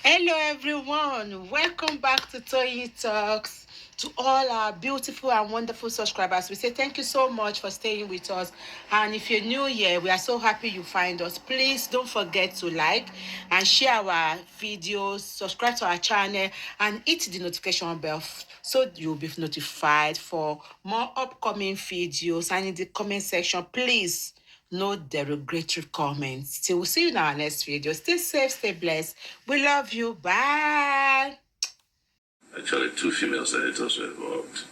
Hello, everyone. Welcome back to Toyeen Talks. To all our beautiful and wonderful subscribers, we say thank you so much for staying with us. And if you're new here, we are so happy you find us. Please don't forget to like and share our videos, subscribe to our channel, and hit the notification bell so you'll be notified for more upcoming videos. And in the comment section, please no derogatory comments. Till we'll see you in our next video. Stay safe, stay blessed. We love you. Bye. Actually, two female senators were involved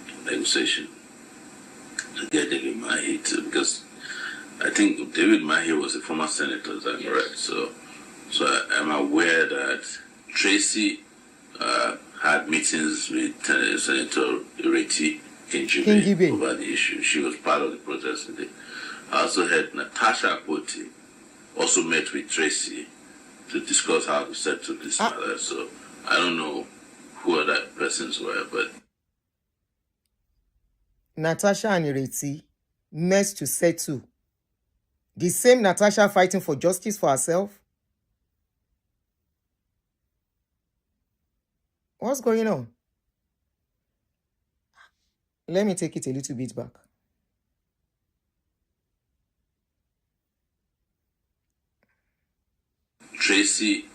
in negotiation to get David Mahi to, because I think David Mahi was a former senator, is that correct? So I'm aware that Tracy had meetings with Senator Ireti Kingibe over the issue. She was part of the protest today. I also heard Natasha Akpoti also met with Tracy to discuss how to settle this matter. So I don't know who other persons were, but Natasha and Ireti met to settle. The same Natasha fighting for justice for herself. What's going on? Let me take it a little bit back. Tracy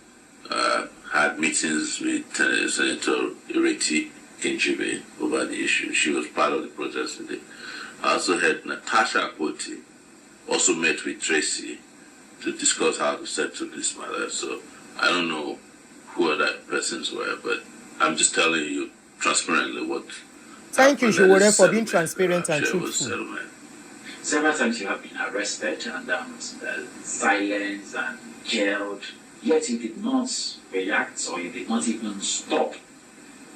had meetings with Senator Ireti Kingibe over the issue. She was part of the protest today. I also heard Natasha Akpoti also met with Tracy to discuss how to settle this matter. So I don't know who other persons were, but I'm just telling you transparently what. Thank you, Showore, for being transparent and truthful. Several times you have been arrested and silenced and jailed, yet you did not react or you did not even stop.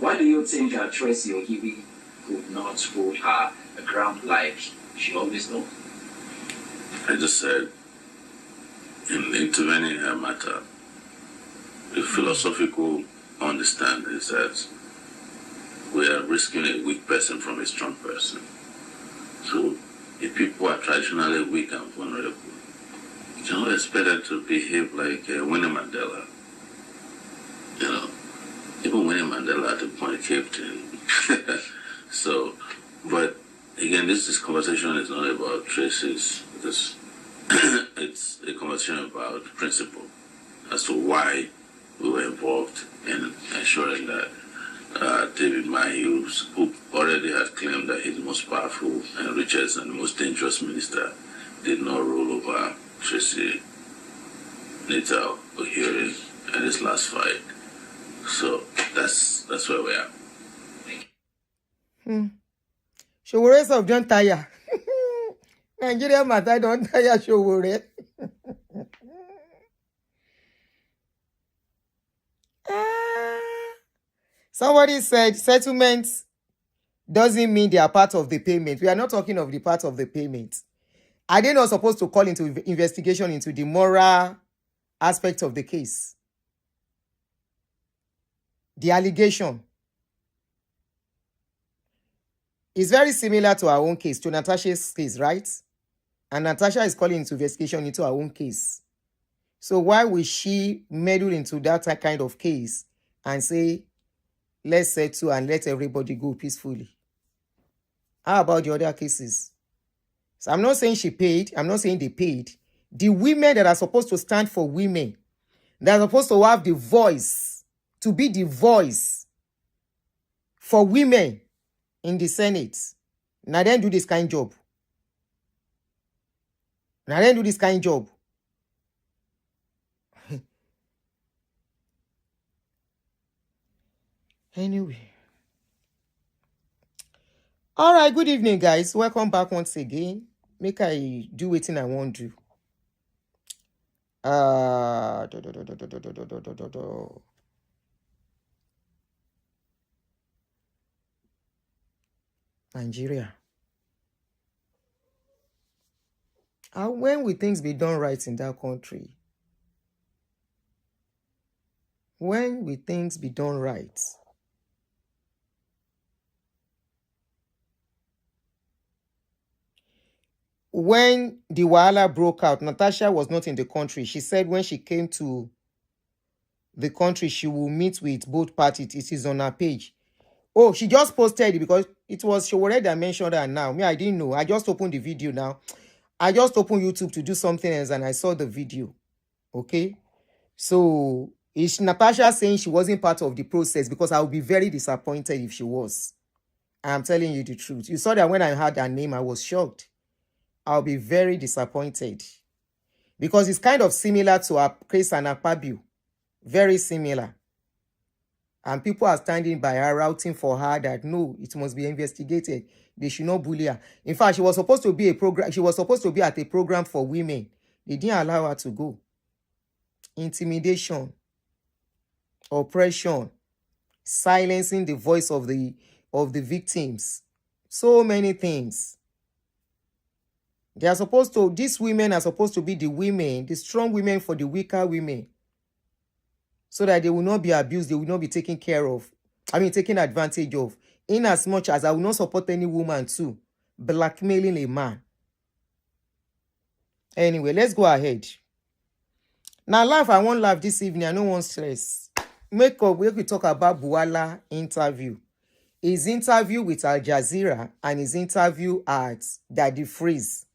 Why do you think Tracy Ogibi could not hold her ground like she always does? I just said, in intervening in her matter, the philosophical understanding is that we are risking a weak person from a strong person. So if people are traditionally weak and vulnerable, you cannot expect them to behave like Winnie Mandela. You know, even Winnie Mandela at the point caved in. So, but again, this conversation is not about Tracy's, because it's a conversation about principle as to why we were involved in ensuring that David Mahi, who already had claimed that he's the most powerful and richest and most dangerous minister, did not rule over Tracy Natal Ohiori in his last fight. So that's where we are. Showore of don't tire. Nigeria matter don't tire Showore. Somebody said settlement doesn't mean they are part of the payment. We are not talking of the part of the payment. Are they not supposed to call into investigation into the moral aspect of the case? The allegation is very similar to our own case, to Natasha's case, right? And Natasha is calling into investigation into our own case. So why will she meddle into that kind of case and say, let's settle and let everybody go peacefully? How about the other cases? So I'm not saying she paid. I'm not saying they paid. The women that are supposed to stand for women, that are supposed to have the voice, to be the voice for women in the Senate. Now then do this kind of job. Now then do this kind of job. Anyway. All right, good evening, guys. Welcome back once again. Make I do wetin I want to do. Nigeria. And when will things be done right in that country? When will things be done right? When the Wahala broke out, Natasha was not in the country. She said when she came to the country, she will meet with both parties. It is on her page. Oh, she just posted it because it was she already mentioned that now. Me, I didn't know. I just opened the video now. I just opened YouTube to do something else and I saw the video. Okay. So is Natasha saying she wasn't part of the process? Because I would be very disappointed if she was. I'm telling you the truth. You saw that when I heard her name, I was shocked. I'll be very disappointed. Because it's kind of similar to Chris and Akpabio. Very similar. And people are standing by her, routing for her that no, it must be investigated. They should not bully her. In fact, she was supposed to be at a program for women. They didn't allow her to go. Intimidation, oppression, silencing the voice of the victims. So many things. These women are supposed to be the women, the strong women for the weaker women. So that they will not be abused, they will not be taken taken advantage of. In as much as I will not support any woman too blackmailing a man. Anyway, let's go ahead. Now, I won't laugh this evening. I don't want stress. We talk about Buala interview. His interview with Al Jazeera and his interview at Daddy Freeze.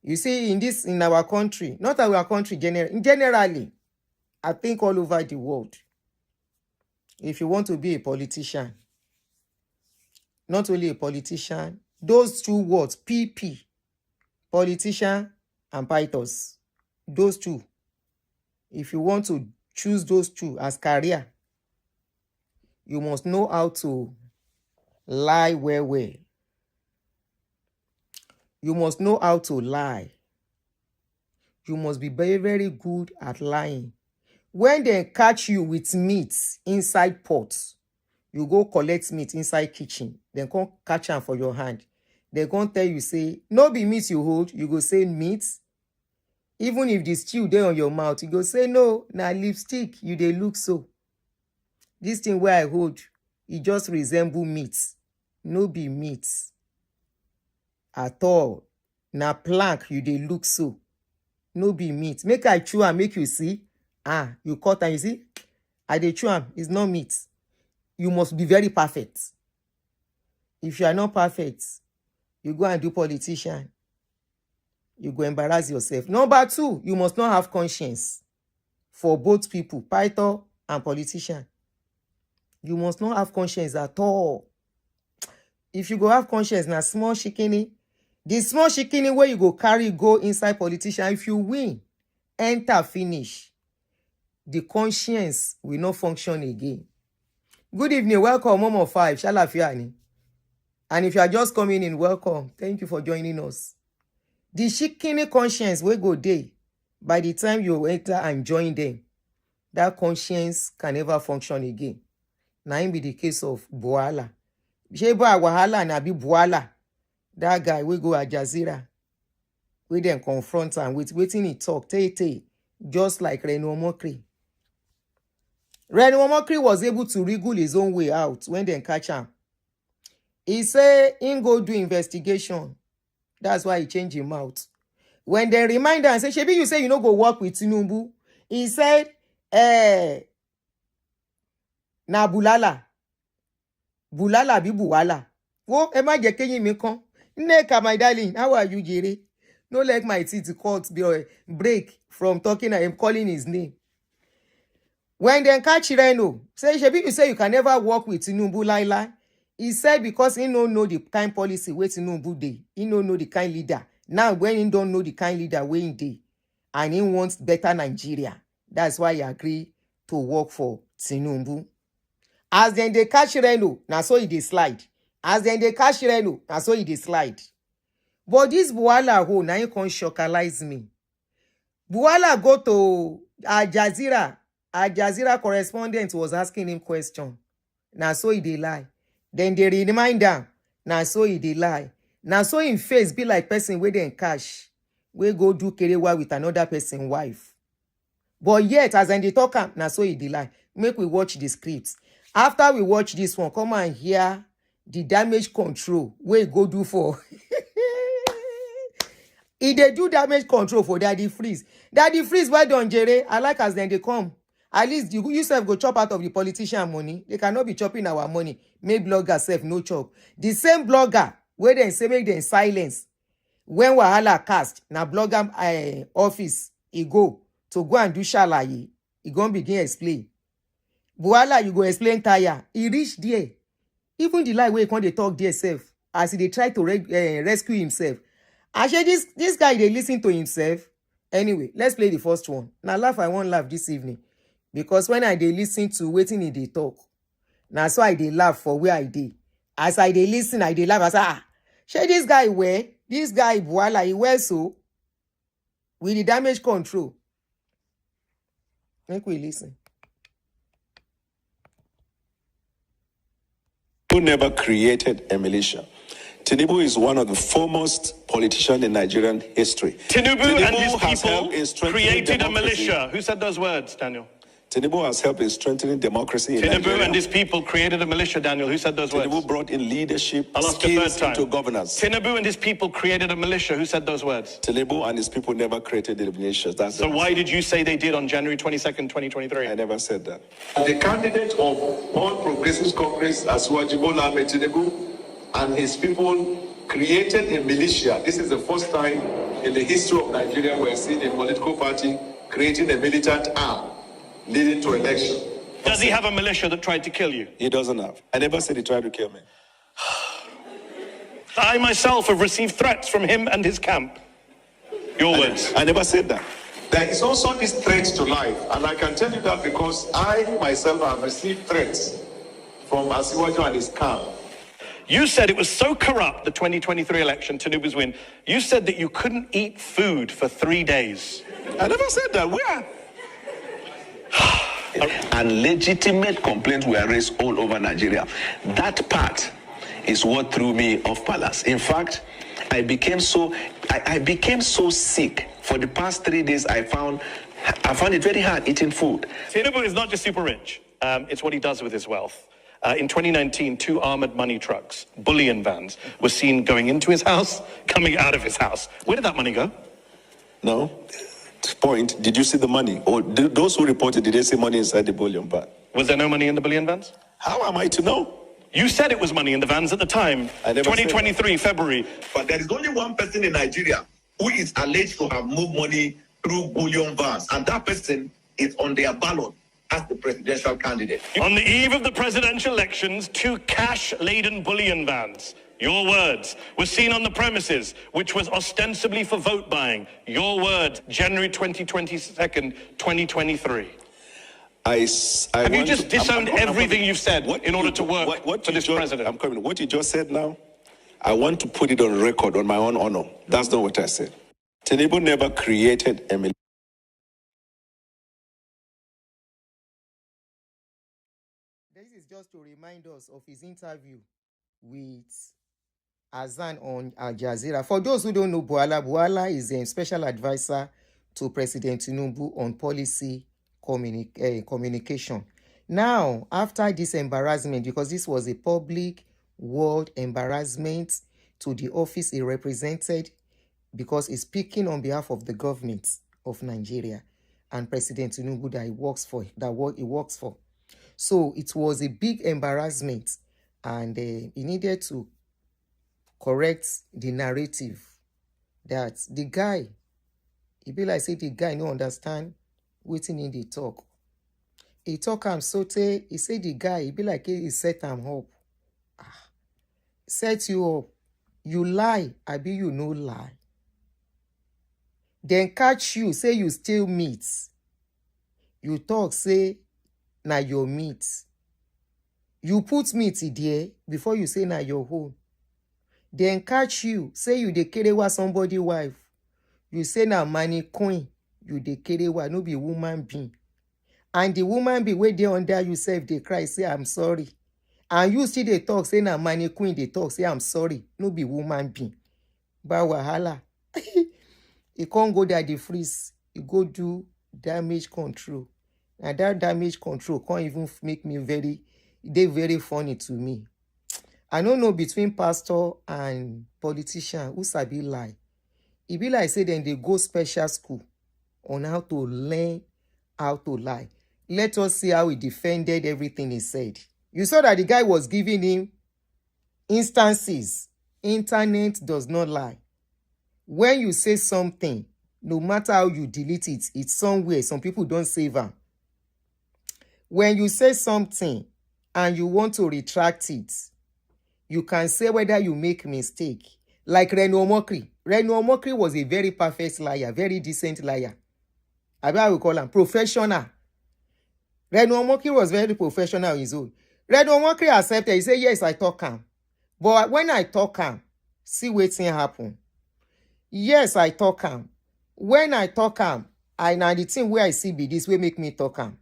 You see, in our country, not our country, generally, I think all over the world, if you want to be a politician, not only a politician, those two words, PP, politician and pythos, those two, if you want to choose those two as career, you must know how to lie well. You must know how to lie. You must be very, very good at lying. When they catch you with meat inside pots, you go collect meat inside kitchen. Then come catch them for your hand. They gonna tell you, say, no be meat you hold. You go say meat. Even if the stew there on your mouth, you go say, no, na lipstick. You they look so. This thing where I hold, it just resemble meat. No be meat. At all. Na plank, you they look so. No be meat. Make I chew and make you see. You cut and you see, I dey chew am, it's not meat. You must be very perfect. If you are not perfect, you go and do politician. You go embarrass yourself. Number 2, you must not have conscience. For both people, python and politician. You must not have conscience at all. If you go have conscience, na small shikini. The small shikini where you go carry go inside politician, if you win, enter finish. The conscience will not function again. Good evening, welcome, Momo 5, Shalafiani. And if you are just coming in, welcome. Thank you for joining us. The shikini conscience will go day. By the time you enter and join them, that conscience can never function again. Now, it be the case of Buala. Sheba Wahala na be Buala. That guy will go Al Jazeera. We then confront him with waiting he talk, just like Reno Mokri. Reno Mokri was able to wriggle his own way out when they catch him. He say he go do investigation. That's why he changed him out. When they remind him and say, Shebi, you say you no go work with Tinubu. He said, na Bulala. Bulala bi Buwala. Wo, ema jekenyi mi kon. Neka, my darling, how are you, Jere? No let my teeth cut break from talking and him calling his name. When they catch Reno, say, Shebi, you say you can never work with Tinubu, Laila. He said because he don't know the kind policy where Tinubu dey. He don't know the kind leader. Now, when he don't know the kind leader where he dey, and he wants better Nigeria, that's why he agree to work for Tinubu. As then they catch Reno, now so he dey slide. As then they catch Reno, now so he dey slide. But this Buala ho, now he can shockalize me. Buala go to Al Jazeera. Al Jazeera correspondent was asking him question. Now so he dey lie. Then they remind him. Now so he dey lie. Now so in face be like person where they cash. We go do kerewa with another person wife. But yet as they talk am, now so he dey lie. Make we watch the scripts. After we watch this one, come and hear the damage control where go do for. If they do damage control for Daddy Freeze. Daddy Freeze, why don't Jere? I like as then they come. At least you sef go chop out of the politician money. They cannot be chopping our money. Make blogger sef no chop. The same blogger where they say make them silence when wahala cast na blogger office he go to go and do shalaye. He go begin explain. Wahala you go explain tire. He reach there. Even the lie wey he dey talk there sef as he dey try to rescue himself. Actually, this guy dey listen to himself. Anyway, let's play the first one. Na laugh I wan laugh this evening because when I dey listen to wetin he dey talk, na so I dey laugh for where I dey. As I dey listen, I dey laugh. I say, shey this guy well? This guy Wahala, he well so? With the damage control. Make we listen. Who never created a militia. Tinubu is one of the foremost politicians in Nigerian history. Tinubu and his has helped people in strengthening created a democracy. militia. Who said those words, Daniel? Tinubu has helped in strengthening democracy in Tinubu Nigeria. and his people created a militia, Daniel. Who said those Tinubu words? brought in leadership I'll ask a third skills time. into governance. Tinubu and his people created a militia. Who said those words? Tinubu and his people never created the militias. That's So the why did you say they did on January 22nd, 2023? I never said that. The candidate of All Progressives Congress, Asiwaju Bola Ahmed Tinubu, and his people created a militia. This is the first time in the history of Nigeria we're seeing a political party creating a militant arm leading to election. Does he have a militia that tried to kill you? He doesn't have. I never said he tried to kill me. I myself have received threats from him and his camp. Your words. I never said that. There is also this threat to life, and I can tell you that because I myself have received threats from Asiwaju and his camp. You said it was so corrupt, the 2023 election, Tinubu's win. You said that you couldn't eat food for 3 days. I never said that. Where? And legitimate complaints were raised all over Nigeria. That part is what threw me off balance. In fact, I became so sick. For the past 3 days, I found it very hard eating food. Tinubu is not just super rich. It's what he does with his wealth. In 2019, 2 armored money trucks, bullion vans, were seen going into his house, coming out of his house. Where did that money go? No. Point. Did you see the money? Or those who reported, did they see money inside the bullion van? Was there no money in the bullion vans? How am I to know? You said it was money in the vans at the time. I never said 2023, February. But there is only one person in Nigeria who is alleged to have moved money through bullion vans, and that person is on their ballot as the presidential candidate. On the eve of the presidential elections, 2 cash-laden bullion vans, your words, were seen on the premises, which was ostensibly for vote buying. Your words, January 22nd, 2023. Have you just disowned everything you've said in order to work for this president? I'm coming. What you just said now, I want to put it on record on my own honor. That's not what I said. Tinubu never created a militia. This is just to remind us of his interview with Azan on Al Jazeera. For those who don't know Buhala is a special advisor to President Tinubu on policy communication. Now, after this embarrassment, because this was a public world embarrassment to the office he represented, because he's speaking on behalf of the government of Nigeria and President Tinubu that he works for. So it was a big embarrassment, and he needed to correct the narrative that the guy, he be like say the guy no understand wetin in the talk. He talk am sotey, he say the guy, he be like he set am up. Set you up. You lie, abi you no lie. Then catch you, say you steal meat. You talk, say na your meat. You put meat there before you say na your own. Then catch you, say you dey kerewa somebody wife. You say na money coin, you dey kerewa, no be woman being. And the woman be wey dey under you sef dey cry, say I'm sorry. And you still dey talk, say na money queen dey talk, say I'm sorry, no be woman being. Ba wahala. He can't go there, the freeze. He go do damage control. And that damage control can't even make me very funny to me. I don't know between pastor and politician who sabi lie. It be like say then they go special school on how to learn how to lie. Let us see how he defended everything he said. You saw that the guy was giving him instances. Internet does not lie. When you say something, no matter how you delete it, it's somewhere. Some people don't save them. When you say something and you want to retract it, you can say whether you make mistake. Like Reno Omokri. Reno Omokri was a very perfect liar, very decent liar. I will call him professional. Reno Omokri was very professional in his own. Reno Omokri accepted. He said, yes, I talk him. But when I talk him, see what's happen. Yes, I talk him. When I talk him, I now the thing where I see be this way make me talk him.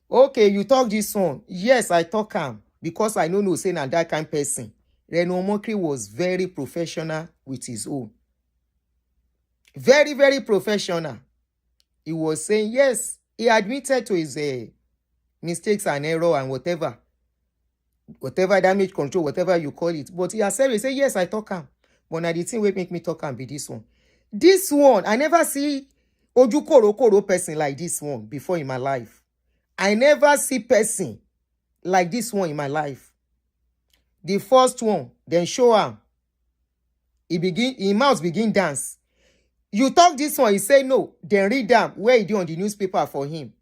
Okay, you talk this one. Yes, I talk him because I know say na that kind person. Reno Omokri was very professional with his own. Very, very professional. He was saying, yes, he admitted to his mistakes and error and whatever damage control, whatever you call it. But he accepted, he said, yes, I talk him. But now the thing will make me talk him be this one. This one, I never see Ojukoro person like this one before in my life. I never see person like this one in my life. The first one, then show him. He mouth begin dance. You talk this one, he say no. Then read them where he do on the newspaper for him.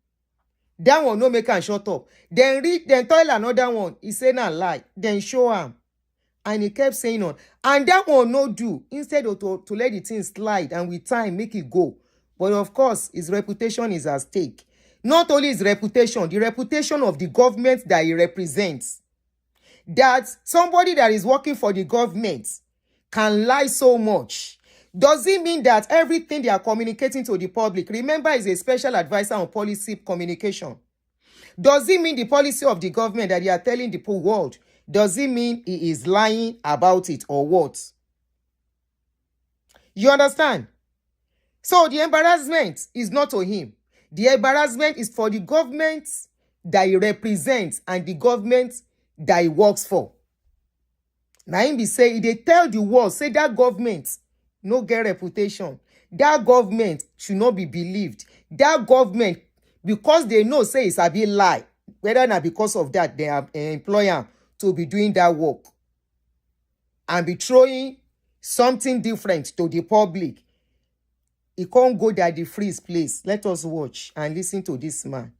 That one no make him shut up. Then tell another one. He say nah lie. Then show him. And he kept saying on. And that one no do. Instead of to let the thing slide and with time make it go. But of course, his reputation is at stake. Not only his reputation, the reputation of the government that he represents. That somebody that is working for the government can lie so much. Does it mean that everything they are communicating to the public, remember, is a special advisor on policy communication? Does it mean the policy of the government that they are telling the whole world, does it mean he is lying about it or what? You understand? So the embarrassment is not to him. The embarrassment is for the government that he represents and the government that he works for. Now him be say, they tell the world, say that government no get reputation. That government should not be believed. That government, because they know say it's a bit lie, whether not because of that, they are employer to be doing that work and be throwing something different to the public. He can't go there the freeze place. Let us watch and listen to this man.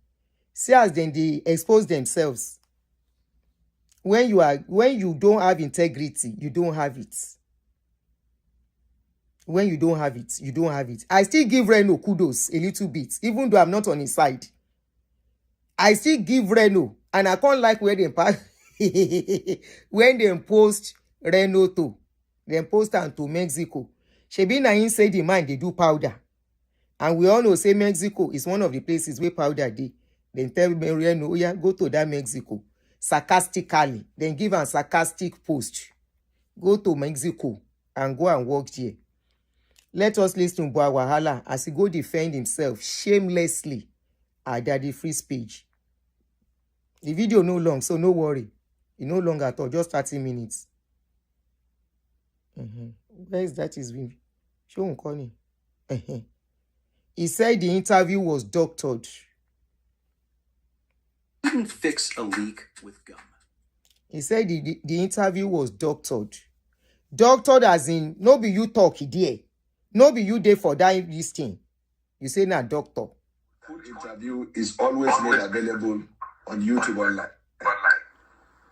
See as then they expose themselves. When you don't have integrity, you don't have it. When you don't have it, you don't have it. I still give Reno kudos a little bit, even though I'm not on his side. I still give Reno, and I can't like where they when they post Reno to, they post am to Mexico. Shebi na him say the man they do powder, and we all know say Mexico is one of the places where powder dey. Then tell me Reno, oh yeah, go to that Mexico sarcastically. Then give a sarcastic post. Go to Mexico and go and work there. Let us listen to Boa Wahala as he go defend himself shamelessly at Daddy Free Speech. The video no long, so no worry. It no long at all, just 30 minutes. Where is that his video? Show him calling. He said the interview was doctored. Couldn't fix a leak with gum. He said the interview was doctored. Doctored as in, no be you talk there. No be you there for that this thing. You say na doctor. Full interview is always made available on YouTube online.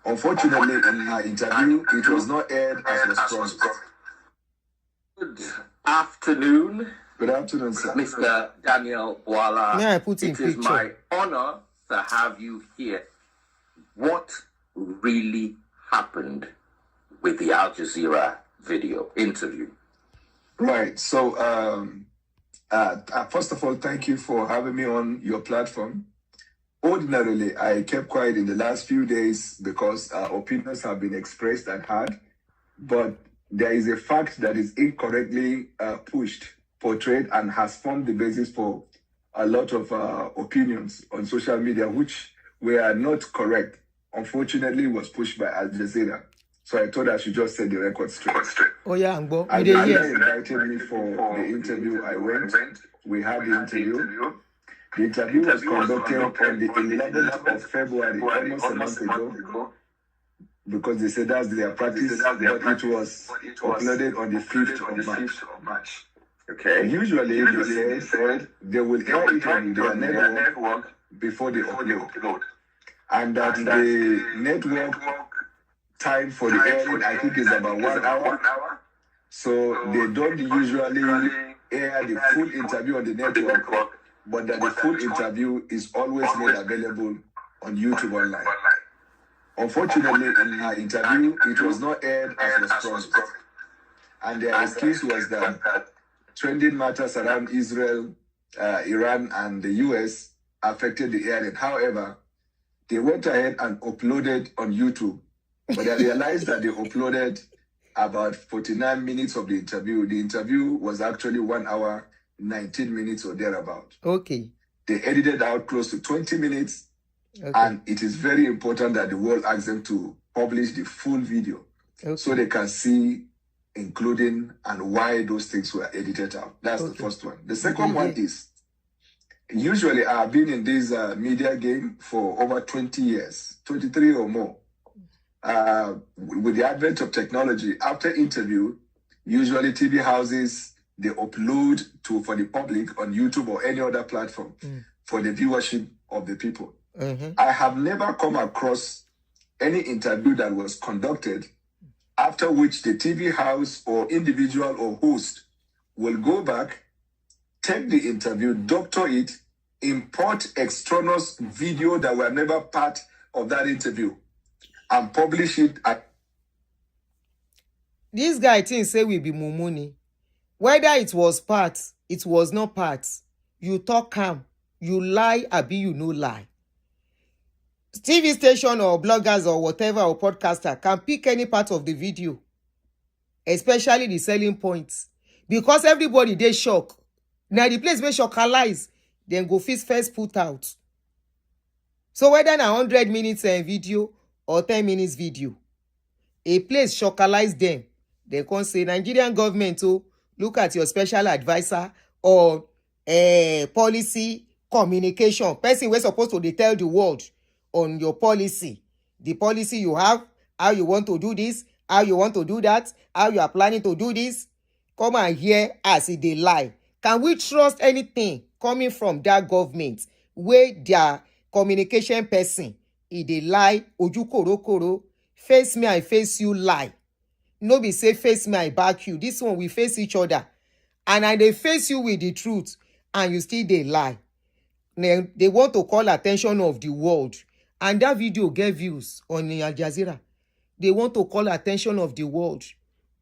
Unfortunately, in her interview, it was not aired as was promised. Good afternoon. Good afternoon, sir. Mr. Daniel Wala. May I put in It is picture? my honor to have you here. What really happened with the Al Jazeera video interview? Right. So, first of all, thank you for having me on your platform. Ordinarily, I kept quiet in the last few days because opinions have been expressed and heard, but there is a fact that is incorrectly portrayed, and has formed the basis for a lot of opinions on social media, which were not correct. Unfortunately, it was pushed by Al Jazeera. So I thought I should just set the record straight. Oh yeah, Angbo. And they invited me for the interview. I went. We had the interview. The interview was conducted on the 11th of February, almost a month ago, because they said that's their practice, but it was uploaded on the 5th of March. Okay. Usually they said they will air it on their network before they upload. And that the network time for the airing, I think, is about 1 hour. So they don't usually air the full interview on the network, but that the full interview is always made available on YouTube online. Unfortunately, in her interview, it was not aired as was promised. And their excuse was that trending matters around Israel, Iran, and the US affected the airing. However, they went ahead and uploaded on YouTube, but I realized that they uploaded about 49 minutes of the interview. The interview was actually 1 hour, 19 minutes or thereabout. Okay. They edited out close to 20 minutes, and it is very important that the world asks them to publish the full video so they can see, including and why those things were edited out. That's the first one. The second one is, usually I've been in this media game for over 20 years, 23 or more. With the advent of technology, after interview, usually TV houses, they upload for the public on YouTube or any other platform for the viewership of the people. I have never come across any interview that was conducted after which the TV house or individual or host will go back, take the interview, doctor it, import extraneous video that were never part of that interview, and publish it. This guy thinks say we be mumuni. Whether it was part, it was not part. You talk calm, you lie, abi you no lie. TV station or bloggers or whatever or podcaster can pick any part of the video, especially the selling points, because everybody they shock. Now the place where shockalize, then go first put out. So whether na 100 minutes video or 10 minutes video, a place shockalize them. They can say Nigerian government, oh, look at your special advisor or policy communication person. We're supposed to tell the world on your policy, the policy you have, how you want to do this, how you want to do that, how you are planning to do this. Come and hear as if they lie. Can we trust anything coming from that government where their communication person, if they lie, oju koro, face me, I face you, lie. No be say face me, I back you. This one, we face each other. And I they face you with the truth, and you still they lie. They want to call attention of the world. And that video get views on Al Jazeera. They want to call attention of the world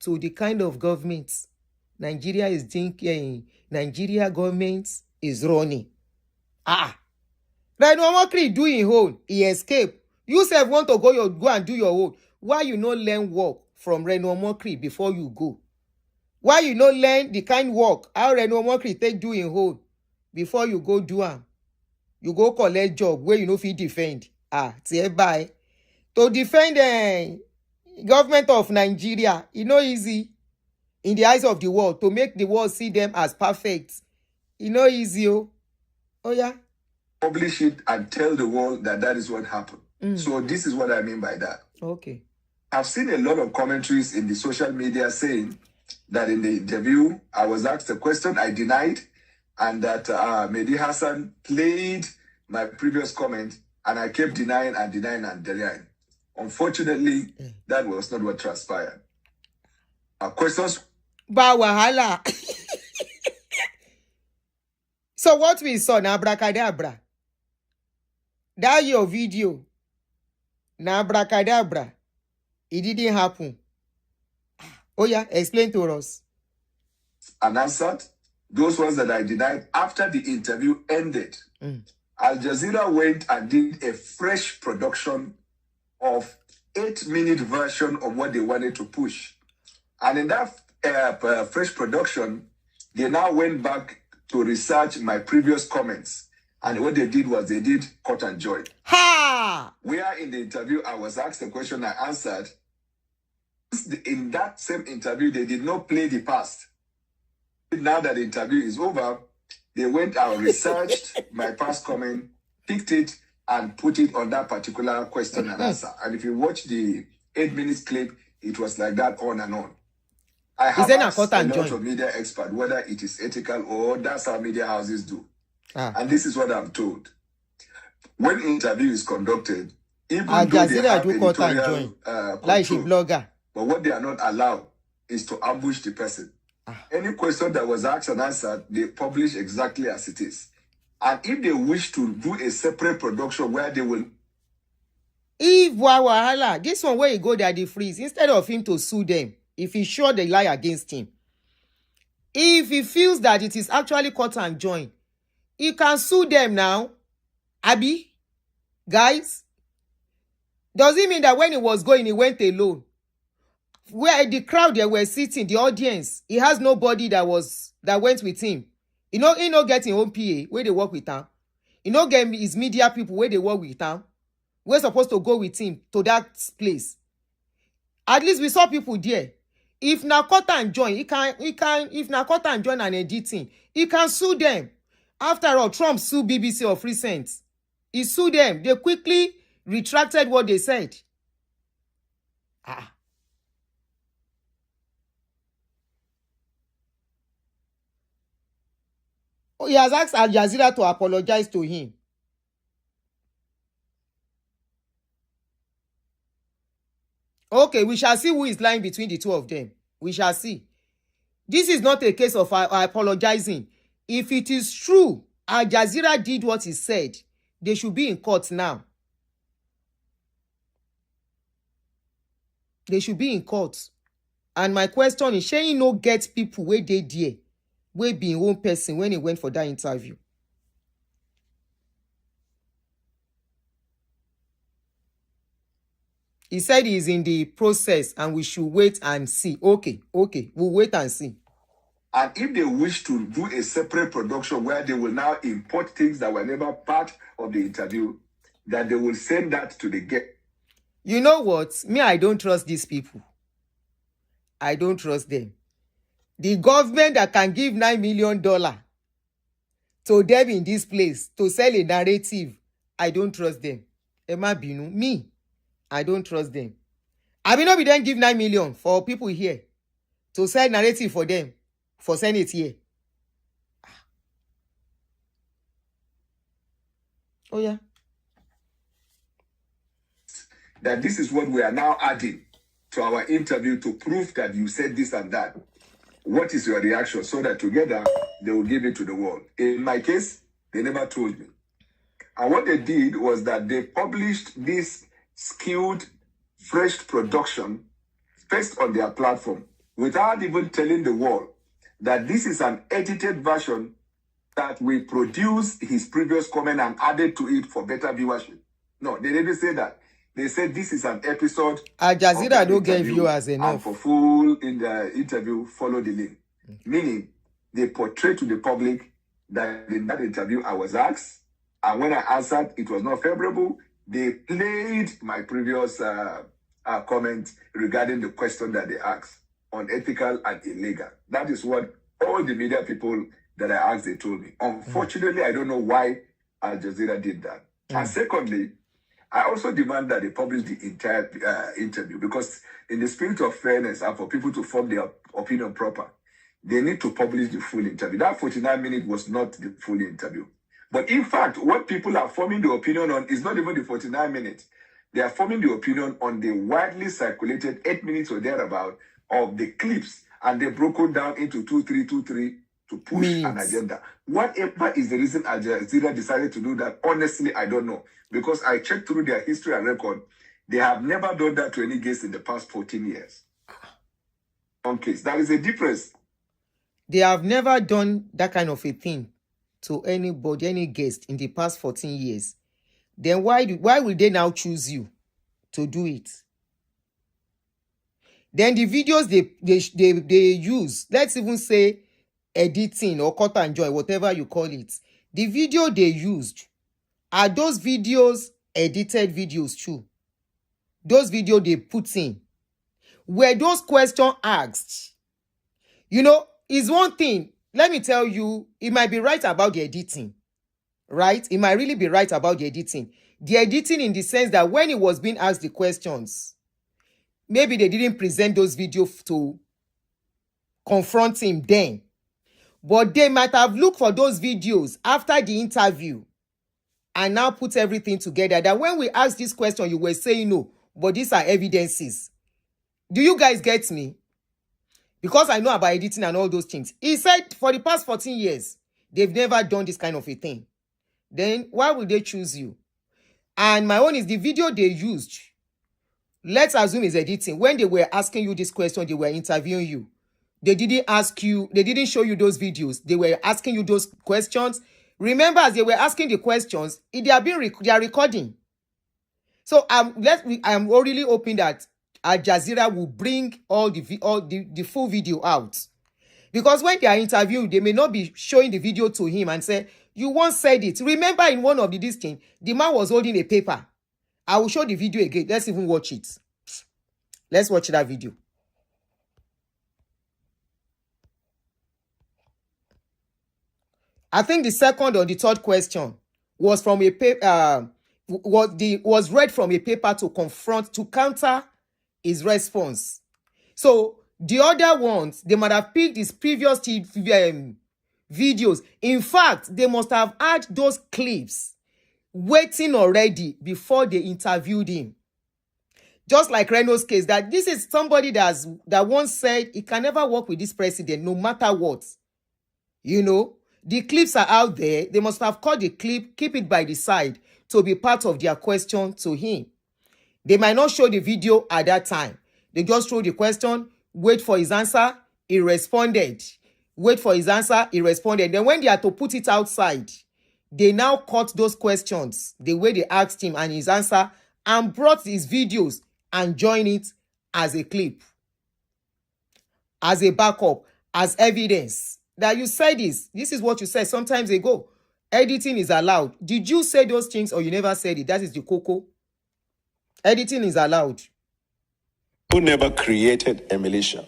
to the kind of government Nigeria is thinking. Nigeria government is running. Reno Omokri do his own. He escape. You self want to go and do your own. Why you not learn work from Reno Omokri before you go? Why you not learn the kind work how Reno Omokri take do his own before you go do am? You go collect job where you know fit defend. Bye. To defend the government of Nigeria, it's not easy in the eyes of the world. To make the world see them as perfect, it's not easy. Oh yeah. Publish it and tell the world that that is what happened. So this is what I mean by that. Okay. I've seen a lot of commentaries in the social media saying that in the interview, I was asked a question, I denied, and that Mehdi Hassan played my previous comment, and I kept denying. Unfortunately, that was not what transpired. Questions? Bawahala. So what we saw na abracadabra. That your video na abracadabra. It didn't happen. Oh yeah, explain to us. And answered those ones that I denied after the interview ended. Al Jazeera went and did a fresh production of 8-minute version of what they wanted to push. And in that fresh production, they now went back to research my previous comments. And what they did was they did cut and join. Ha! Where in the interview, I was asked a question, I answered. In that same interview, they did not play the past. Now that the interview is over, They went out, researched my past comment, picked it, and put it on that particular question and answer. And if you watch the 8 minutes clip, it was like that on and on. I have asked a lot of media experts whether it is ethical or that's how media houses do. And this is what I'm told. When interview is conducted, even though they have editorial control, but what they are not allowed is to ambush the person. Any question that was asked and answered, they publish exactly as it is. And if they wish to do a separate production where they will... If wahala, this one where you go there, they freeze. Instead of him to sue them, if he's sure they lie against him, if he feels that it is actually cut and join, he can sue them now. Abi, guys, does it mean that when he was going, he went alone? Where the crowd they were sitting, the audience, he has nobody that went with him. He no get his own PA where they work with him. He no get his media people where they work with him. We're supposed to go with him to that place. At least we saw people there. If Nakota and join, if Nakota and join an editing, he can sue them. After all, Trump sued BBC of recent. He sued them. They quickly retracted what they said. He has asked Al Jazeera to apologize to him. Okay, we shall see who is lying between the two of them. We shall see. This is not a case of apologizing. If it is true, Al Jazeera did what he said, they should be in court now. They should be in court. And my question is, shey he no get people where they there, where be one person when he went for that interview? He said he is in the process and we should wait and see. Okay, we'll wait and see. And if they wish to do a separate production where they will now import things that were never part of the interview, that they will send that to the guest. You know what? Me, I don't trust these people. I don't trust them. The government that can give $9 million to them in this place to sell a narrative, I don't trust them. Emma Binu, me, I don't trust them. I will not be then give 9 million for people here to sell narrative for them, for Senate here. Oh, yeah. That this is what we are now adding to our interview to prove that you said this and that. What is your reaction? So that together they will give it to the world. In my case, they never told me. And what they did was that they published this skewed, fresh production first on their platform without even telling the world that this is an edited version that we produced his previous comment and added to it for better viewership. No, they didn't say that. They said this is an episode. Al Jazeera don't give viewers enough. And for full in the interview, follow the link. Meaning, they portray to the public that in that interview I was asked, and when I answered, it was not favorable. They played my previous comment regarding the question that they asked on ethical and illegal. That is what all the media people that I asked, they told me. Unfortunately, I don't know why Al Jazeera did that. And secondly, I also demand that they publish the entire interview, because in the spirit of fairness and for people to form their opinion proper, they need to publish the full interview. That 49 minutes was not the full interview. But in fact, what people are forming the opinion on is not even the 49 minutes. They are forming the opinion on the widely circulated 8 minutes or thereabout of the clips, and they broke it down into 2-3 to push an agenda. Whatever is the reason Al Jazeera decided to do that, honestly, I don't know. Because I checked through their history and record, they have never done that to any guest in the past 14 years. Okay, that is a difference. They have never done that kind of a thing to anybody, any guest in the past 14 years. Then why will they now choose you to do it? Then the videos they use, let's even say editing or cut and join, whatever you call it, the video they used, are those videos edited videos too? Those videos they put in, were those questions asked? You know, it's one thing let me tell you, it might be right about the editing, right? It might really be right about the editing. The editing in the sense that when he was being asked the questions, maybe they didn't present those videos to confront him then. But they might have looked for those videos after the interview and now put everything together. That when we asked this question, you were saying no, but these are evidences. Do you guys get me? Because I know about editing and all those things. He said for the past 14 years, they've never done this kind of a thing. Then why would they choose you? And my own is the video they used. Let's assume is editing. When they were asking you this question, they were interviewing you. They didn't ask you, they didn't show you those videos. They were asking you those questions. Remember, as they were asking the questions, they are recording. So I'm really hoping that Al Jazeera will bring all the full video out. Because when they are interviewed, they may not be showing the video to him and say, you once said it. Remember in one of this thing, the man was holding a paper. I will show the video again. Let's even watch it. Let's watch that video. I think the second or the third question was from a paper, was read from a paper to counter his response. So the other ones, they might have picked his previous videos. In fact, they must have had those clips waiting already before they interviewed him. Just like Reno's case, that this is somebody that once said he can never work with this president no matter what. You know, the clips are out there. They must have caught the clip, keep it by the side to be part of their question to him. They might not show the video at that time. They just throw the question, wait for his answer, he responded. Wait for his answer, he responded. Then when they had to put it outside, they now cut those questions, the way they asked him and his answer, and brought his videos and joined it as a clip, as a backup, as evidence that you said this. This is what you said sometimes ago. Editing is allowed. Did you say those things or you never said it? That is the cocoa. Editing is allowed. Who never created a militia.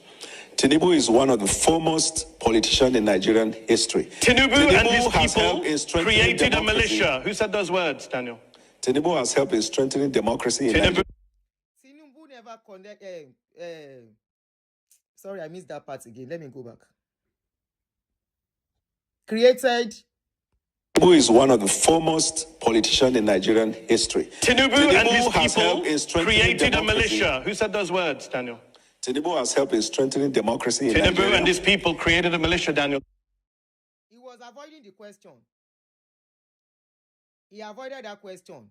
Tinubu is one of the foremost politicians in Nigerian history. Tinubu and his has people helped in strengthening created a democracy. militia. Who said those words, Daniel? Tinubu has helped in strengthening democracy in Nigeria. Tinubu never connect. Sorry, I missed that part again. Let me go back. Created. Tinubu is one of the foremost politicians in Nigerian history. Tinubu and his has people helped in strengthening created a democracy. militia. Who said those words, Daniel? Tinubu has helped in strengthening democracy in Tinubu Nigeria. and his people created a militia, Daniel. He was avoiding the question. He avoided that question.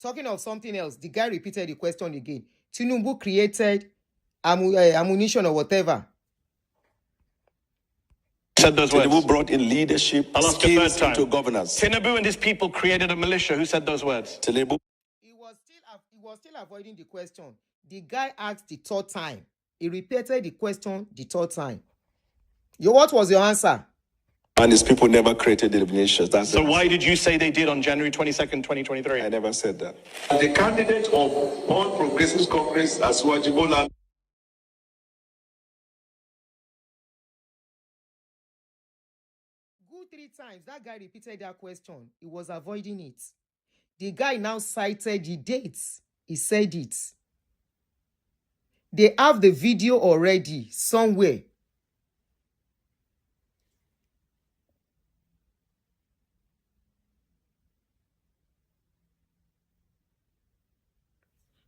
Talking of something else, the guy repeated the question again. Tinubu created ammunition or whatever. Said those Tinubu words. brought in leadership skills into governance. Tinubu and his people created a militia. Who said those words? Tinubu. He was still avoiding the question. The guy asked the third time. He repeated the question the third time. What was your answer? And his people never created the militias. That's So why did you say they did on January 22nd, 2023? I never said that. The candidate of All Progressives Congress, Asuwaji Bola. Good 3 times. That guy repeated that question. He was avoiding it. The guy now cited the dates. He said it. They have the video already somewhere.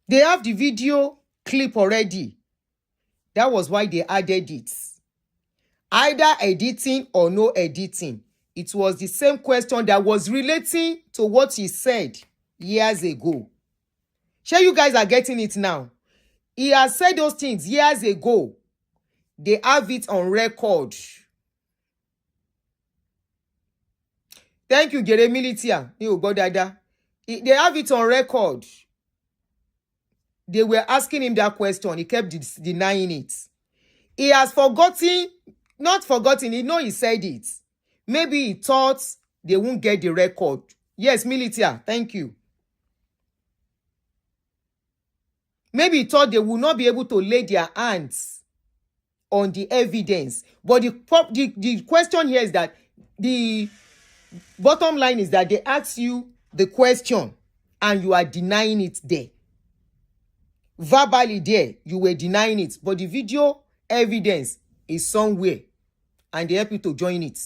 They have the video clip already. That was why they added it. Either editing or no editing. It was the same question that was relating to what he said years ago. Sure, you guys are getting it now. He has said those things years ago. They have it on record. Thank you, Gere Militia. They have it on record. They were asking him that question. He kept denying it. He has forgotten, not forgotten, he knows he said it. Maybe he thought they won't get the record. Yes, Militia, thank you. Maybe he thought they would not be able to lay their hands on the evidence. But the question here is that the bottom line is that they ask you the question and you are denying it there. Verbally there, you were denying it, but the video evidence is somewhere and they help you to join it.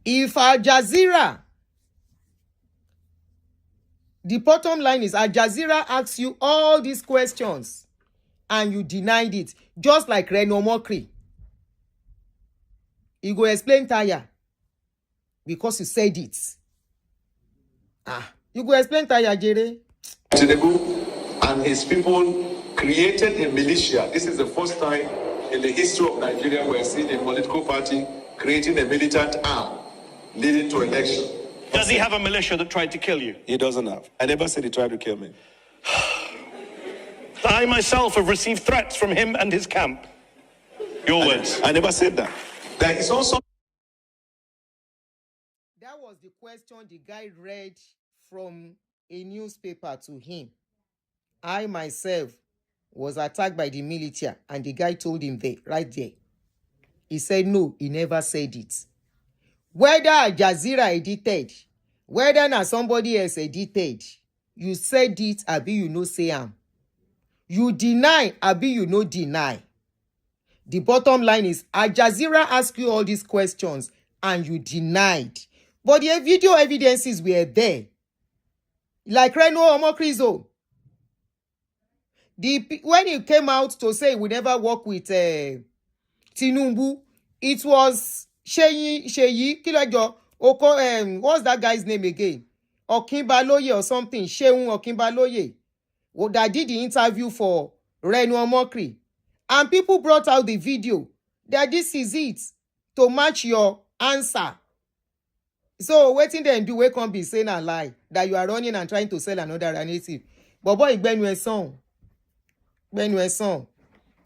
If Al Jazeera, the bottom line is Al Jazeera asks you all these questions and you denied it, just like Reno Mokri. You go explain tire because you said it. You go explain tire, Jere. Tinubu and his people created a militia. This is the first time in the history of Nigeria we're seeing a political party creating a militant arm leading to election. Does he have a militia that tried to kill you? He doesn't have. I never said he tried to kill me. I myself have received threats from him and his camp. Your words. I never said that. There is also That was the question the guy read from a newspaper to him. I myself was attacked by the military and the guy told him there, right there. He said no, he never said it. Whether Al Jazeera edited, whether na somebody else edited, you said it, abi you no say am. You deny, abi you no deny. The bottom line is Al Jazeera asked you all these questions and you denied. But the video evidences were there. Like Reno Omokrizo. When he came out to say we never work with Tinubu, it was Sheyi Kilajo Oko what's that guy's name again? Okinbaloye or something. Sheun Okinbaloye. That did the interview for Reno Omokri. And people brought out the video that this is it to match your answer. So waiting then do we can't be saying a lie that you are running and trying to sell another narrative. But boy, Benue song.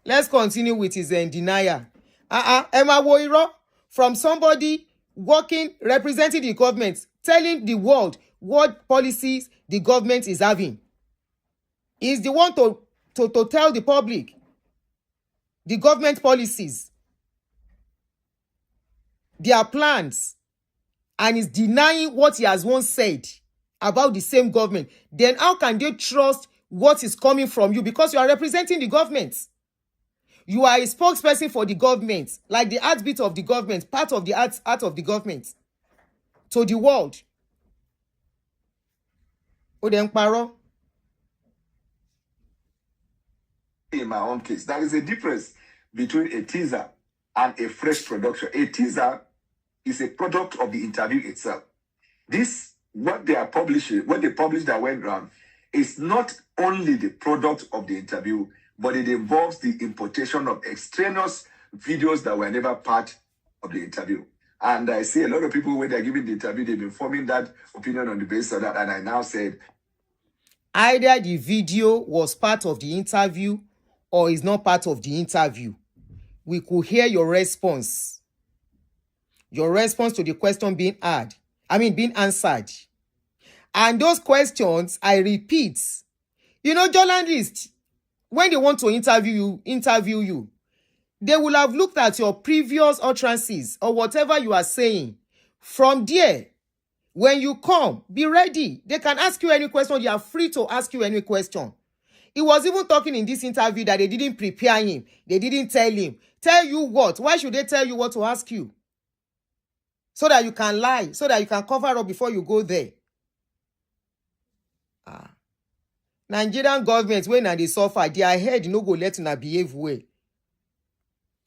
Let's continue with his denial. Emma Woiro, from somebody working, representing the government, telling the world what policies the government is having. Is the one to tell the public the government policies, their plans, and is denying what he has once said about the same government. Then how can they trust what is coming from you? Because you are representing the government. You are a spokesperson for the government, like the heartbeat of the government, part of the heart of the government to the world. Odemparo. In my own case, there is a difference between a teaser and a fresh production. A teaser is a product of the interview itself. This, what they are publishing, what they published that went around, is not only the product of the interview, but it involves the importation of extraneous videos that were never part of the interview. And I see a lot of people, when they're giving the interview, they've been forming that opinion on the basis of that. And I now said, either the video was part of the interview or is not part of the interview. We could hear your response. Your response to the question being answered. And those questions, I repeat, journalists, when they want to interview you, they will have looked at your previous utterances or whatever you are saying. From there, when you come, be ready. They can ask you any question. They are free to ask you any question. He was even talking in this interview that they didn't prepare him. They didn't tell him. Tell you what? Why should they tell you what to ask you? So that you can lie, so that you can cover up before you go there. Nigerian government, when they suffer, their head no go let una behave well.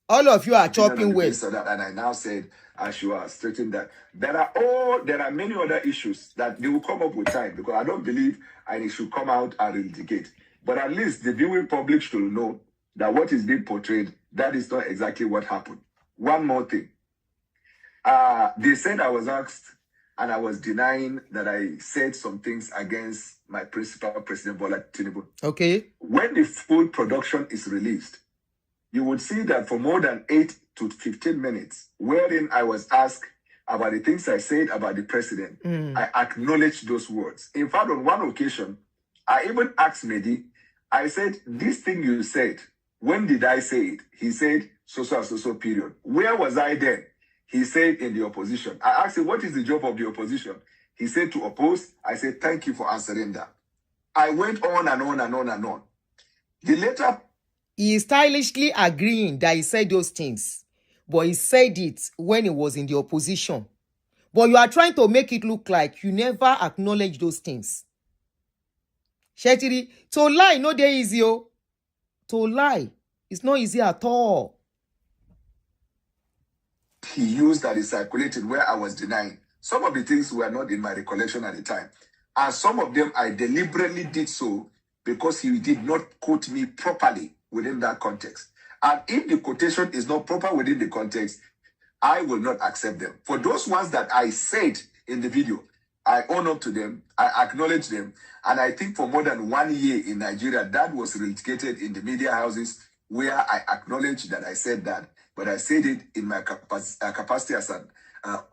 All of you are chopping well. So that, and I now said, as you are stating that there are many other issues that they will come up with time, because I don't believe and it should come out and indicate. But at least the viewing public should know that what is being portrayed, that is not exactly what happened. One more thing. They said I was asked and I was denying that I said some things against my principal, President Bola Tinubu. Okay. When the full production is released, you would see that for more than 8 to 15 minutes, wherein I was asked about the things I said about the president, I acknowledged those words. In fact, on one occasion, I even asked Mehdi, I said, this thing you said, when did I say it? He said, so, period. Where was I then? He said, in the opposition. I asked him, what is the job of the opposition? He said, to oppose. I said, thank you for answering that. I went on and on and on and on. The letter... He is stylishly agreeing that he said those things, but he said it when he was in the opposition. But you are trying to make it look like you never acknowledge those things. Shetiri, to lie, no dey easy, oh. To lie, it's not easy at all. He used that is circulated where I was denying. Some of the things were not in my recollection at the time. And some of them I deliberately did so because he did not quote me properly within that context. And if the quotation is not proper within the context, I will not accept them. For those ones that I said in the video, I own up to them, I acknowledge them, and I think for more than 1 year in Nigeria, that was litigated in the media houses where I acknowledged that I said that, but I said it in my capacity as an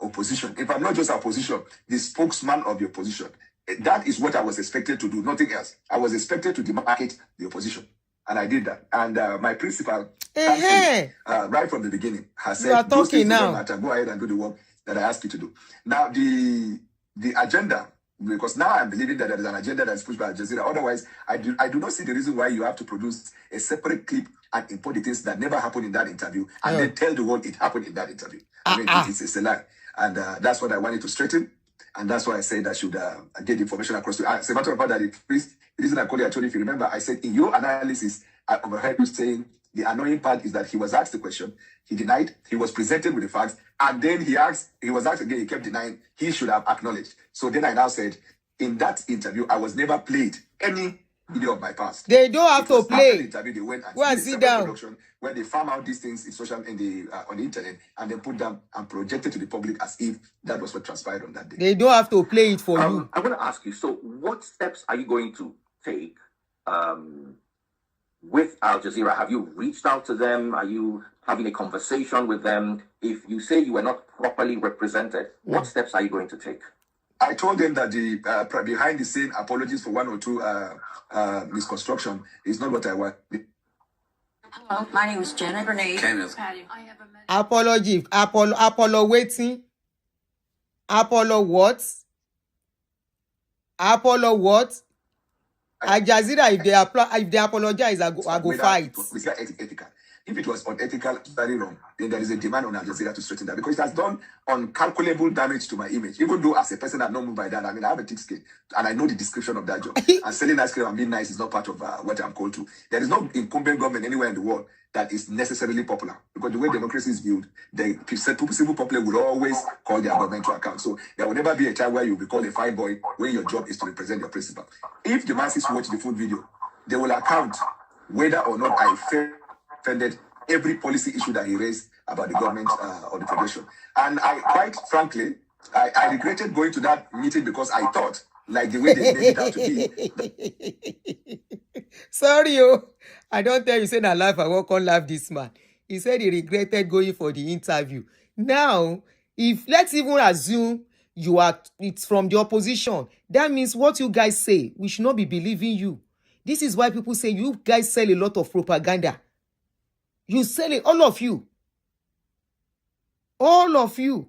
opposition. If I'm not just opposition, the spokesman of the opposition. That is what I was expected to do, nothing else. I was expected to demarcate the opposition. And I did that. And my principal, right from the beginning, has said, those things don't matter. Go ahead and do the work that I asked you to do. Now, the agenda, because now I'm believing that there is an agenda that is pushed by Al Jazeera. Otherwise, I do not see the reason why you have to produce a separate clip and import the things that never happened in that interview and then tell the world it happened in that interview. I mean, it's a lie. And that's what I wanted to straighten. And that's why I said I should get the information across to you. As a matter of fact, that the reason I called you, actually, if you remember, I said in your analysis, I overheard you saying the annoying part is that he was asked the question, he denied, he was presented with the facts, and then he was asked again, he kept denying, he should have acknowledged. So then I now said, in that interview, I was never played any video of my past. They don't have to play. After the interview, they went and go and sit down. Production where they farm out these things on the internet and then put them and projected to the public as if that was what transpired on that day. They don't have to play it for you. I want to ask you, so what steps are you going to take with Al Jazeera? Have you reached out to them? Are you having a conversation with them? If you say you were not properly represented, what steps are you going to take? I told them that the behind the scene apologies for one or two misconstruction is not what I want. Hello, my name is Janet Renee. Apology. Apollo waiting. Apollo what? Apollo what? Al Jazeera, if they apologize, I go fight. It's ethical. If it was unethical, very wrong, then there is a demand on Al Jazeera to straighten that because it has done uncalculable damage to my image. Even though as a person I'm not moved by that, I mean, I have a thick skin and I know the description of that job. And selling ice cream and being nice is not part of what I'm called to. There is no incumbent government anywhere in the world that is necessarily popular because the way democracy is viewed, the civil public will always call their government to account. So there will never be a time where you'll be called a fine boy when your job is to represent your principal. If the masses watch the full video, they will account whether or not I defended every policy issue that he raised about the government or the federation. And I, quite frankly, I regretted going to that meeting because I thought, like the way they made it out to be. Sorry, I don't tell you, say na laugh, I won't laugh this man. He said he regretted going for the interview. Now, if let's even assume it's from the opposition, that means what you guys say, we should not be believing you. This is why people say you guys sell a lot of propaganda. You sell it, all of you. All of you.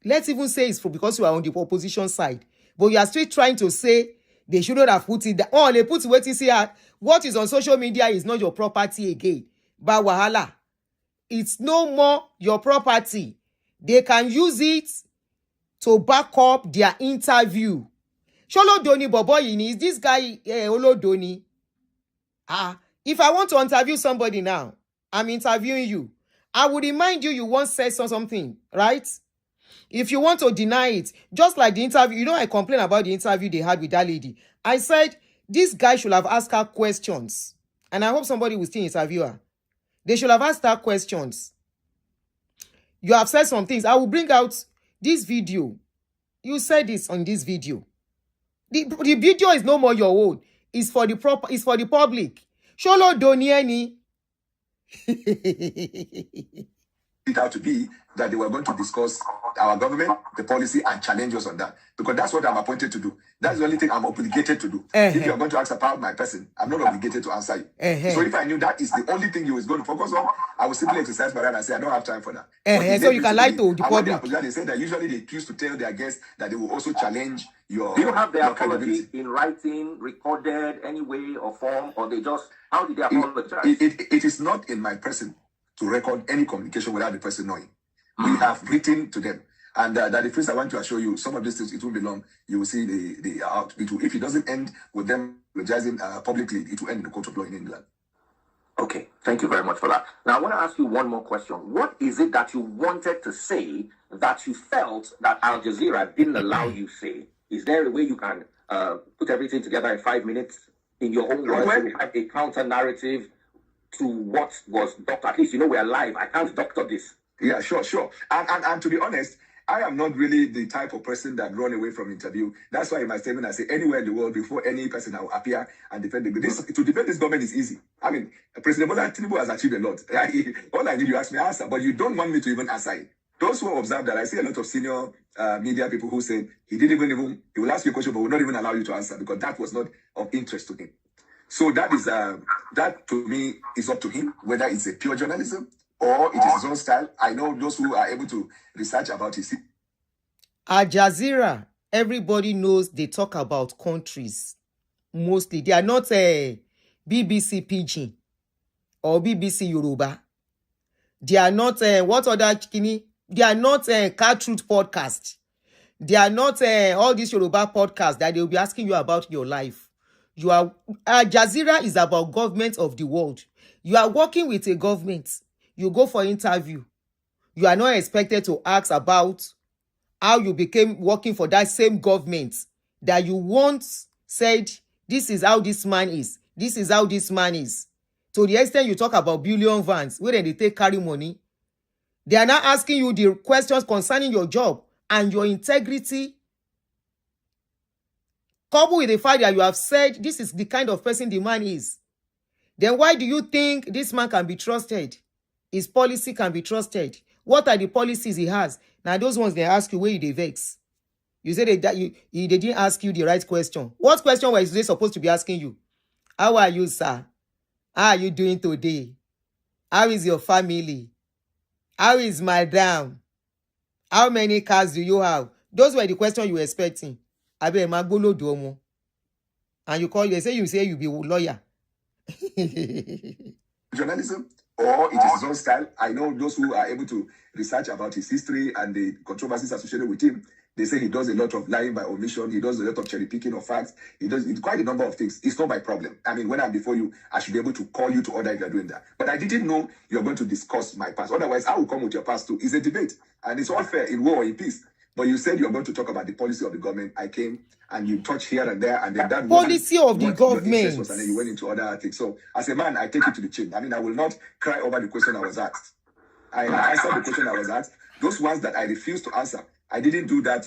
Let's even say it's because you are on the opposition side. But you are still trying to say they shouldn't have put it down. Oh, they put what you see at what is on social media is not your property again. But wahala. It's no more your property. They can use it to back up their interview. Sholo Doni Boboyini, is this guy Olo Doni? If I want to interview somebody now, I'm interviewing you. I would remind you, you once said something, right? If you want to deny it, just like the interview, you know, I complained about the interview they had with that lady. I said, this guy should have asked her questions. And I hope somebody will still interview her. They should have asked her questions. You have said some things. I will bring out this video. You said this on this video. The video is no more your own. It's for the public. Sholo Donieni. it out to be that they were going to discuss our government, the policy, and challenge us on that. Because that's what I'm appointed to do. That's the only thing I'm obligated to do. If you're going to ask about my person, I'm not obligated to answer you. So if I knew that is the only thing you was going to focus on, I would simply exercise my right and say, I don't have time for that. So you can lie to the public. They say that usually they choose to tell their guests that they will also challenge your. Do you have their your apology credibility. in writing, recorded, any way or form, or they just, how did they apologize? It is not in my person to record any communication without the person knowing. We have written to them. And that the first I want to assure you, some of these things, it won't be long. You will see the out. If it doesn't end with them apologizing publicly, it will end in the court of law in England. Okay, thank you very much for that. Now, I want to ask you one more question. What is it that you wanted to say that you felt that Al Jazeera didn't allow you say? Is there a way you can put everything together in 5 minutes in your own words? So we have a counter narrative to what was doctored. At least you know we're live. I can't doctor this. Yeah, sure. And to be honest, I am not really the type of person that run away from interview. That's why in my statement I say anywhere in the world before any person I will appear and defend the to defend this government is easy. I mean, President Bola Tinubu has achieved a lot. All I need you ask me answer, but you don't want me to even answer it. Those who observe that, I see a lot of senior media people who say he will ask you a question but will not even allow you to answer because that was not of interest to him. So that is that to me is up to him whether it's a pure journalism or it is his own style. I know those who are able to research about his. Al Jazeera, everybody knows they talk about countries. Mostly. They are not a BBC Pidgin or BBC Yoruba. They are not what other kini? They are not a Car Truth podcast. They are not all these Yoruba podcasts that they will be asking you about your life. You are Al Jazeera is about government of the world. You are working with a government. You go for interview. You are not expected to ask about how you became working for that same government that you once said, this is how this man is. This is how this man is. To the extent you talk about billion vans, where they take carry money, they are not asking you the questions concerning your job and your integrity. Coupled with the fact that you have said this is the kind of person the man is. Then why do you think this man can be trusted? His policy can be trusted. What are the policies he has? Now, those ones they ask you where they vex. You say they didn't ask you the right question. What question was they supposed to be asking you? How are you, sir? How are you doing today? How is your family? How is madam? How many cars do you have? Those were the questions you were expecting. And you call, they say you be a lawyer. Journalism, or it is his own style. I know those who are able to research about his history and the controversies associated with him. They say he does a lot of lying by omission. He does a lot of cherry picking of facts. He does quite a number of things. It's not my problem. I mean, when I'm before you, I should be able to call you to order if you're doing that. But I didn't know you're going to discuss my past. Otherwise, I will come with your past too. It's a debate. And it's all fair in war or in peace. But you said you're going to talk about the policy of the government. I came and you touched here and there, and then that policy of the government. Was, and then you went into other things. So as a man, I take it to the chin. I mean, I will not cry over the question I was asked. I answered the question I was asked. Those ones that I refused to answer, I didn't do that